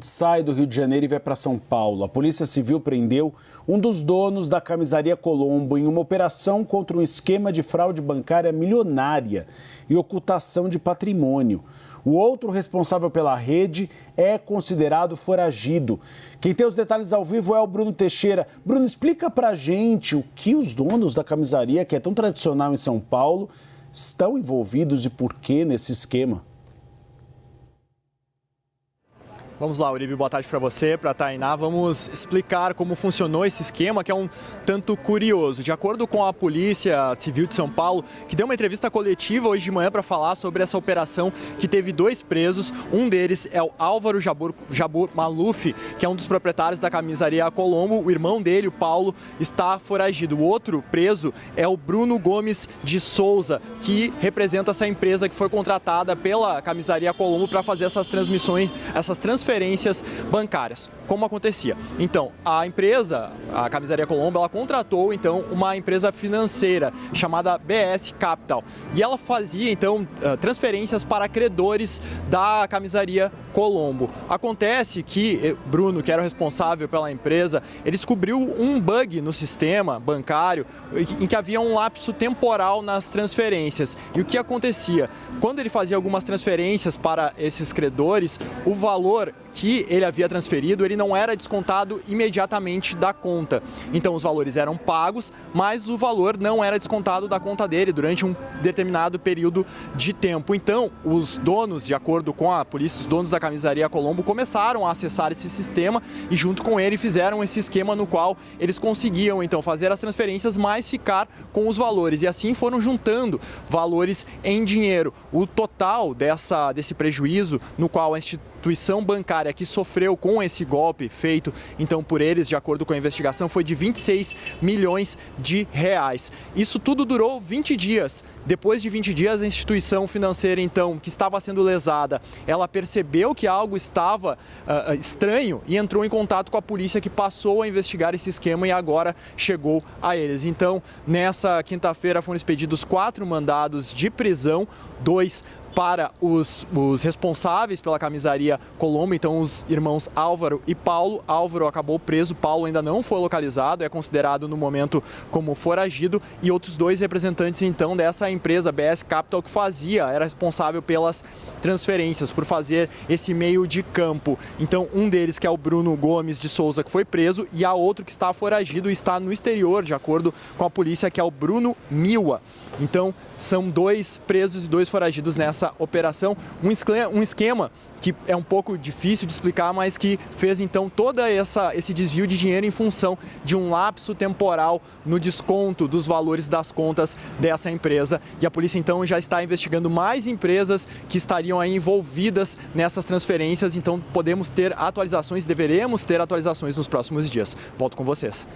Sai do Rio de Janeiro e vai para São Paulo. A Polícia Civil prendeu um dos donos da camisaria Colombo em uma operação contra um esquema de fraude bancária milionária e ocultação de patrimônio. O outro responsável pela rede é considerado foragido. Quem tem os detalhes ao vivo é o Bruno Teixeira. Bruno, explica pra gente o que os donos da camisaria, que é tão tradicional em São Paulo, estão envolvidos e por que nesse esquema. Vamos lá, Uribe, boa tarde para você, para a Tainá. Vamos explicar como funcionou esse esquema, que é um tanto curioso. De acordo com a Polícia Civil de São Paulo, que deu uma entrevista coletiva hoje de manhã para falar sobre essa operação que teve 2 presos. Um deles é o Álvaro Jabur Maluf, que é um dos proprietários da camisaria Colombo. O irmão dele, o Paulo, está foragido. O outro preso é o Bruno Gomes de Souza, que representa essa empresa que foi contratada pela camisaria Colombo para fazer essas transferências bancárias. Como acontecia? Então, a empresa, a camisaria Colombo, ela contratou então uma empresa financeira chamada BS Capital e ela fazia então transferências para credores da camisaria Colombo. Acontece que Bruno, que era o responsável pela empresa, ele descobriu um bug no sistema bancário em que havia um lapso temporal nas transferências. E o que acontecia? Quando ele fazia algumas transferências para esses credores, o valor que ele havia transferido, ele não era descontado imediatamente da conta. Então os valores eram pagos, mas o valor não era descontado da conta dele durante um determinado período de tempo. Então os donos, de acordo com a polícia, os donos da camisaria Colombo começaram a acessar esse sistema e junto com ele fizeram esse esquema no qual eles conseguiam então fazer as transferências, mas ficar com os valores. E assim foram juntando valores em dinheiro. O total desse prejuízo no qual a instituição bancária que sofreu com esse golpe feito então por eles, de acordo com a investigação, foi de 26 milhões de reais. Isso tudo durou 20 dias. Depois de 20 dias, a instituição financeira então que estava sendo lesada, ela percebeu que algo estava estranho e entrou em contato com a polícia, que passou a investigar esse esquema e agora chegou a eles. Então, nessa quinta-feira foram expedidos 4 mandados de prisão, 2 para os responsáveis pela camisaria Colombo, então os irmãos Álvaro e Paulo. Álvaro acabou preso, Paulo ainda não foi localizado, é considerado no momento como foragido, e outros 2 representantes então dessa empresa BS Capital que era responsável pelas transferências, por fazer esse meio de campo. Então um deles, que é o Bruno Gomes de Souza, que foi preso, e há outro que está foragido e está no exterior, de acordo com a polícia, que é o Bruno Miwa. Então são 2 presos e 2 foragidos nessa operação, um esquema que é um pouco difícil de explicar, mas que fez então esse desvio de dinheiro em função de um lapso temporal no desconto dos valores das contas dessa empresa. E a polícia então já está investigando mais empresas que estariam aí envolvidas nessas transferências, então deveremos ter atualizações nos próximos dias. Volto com vocês.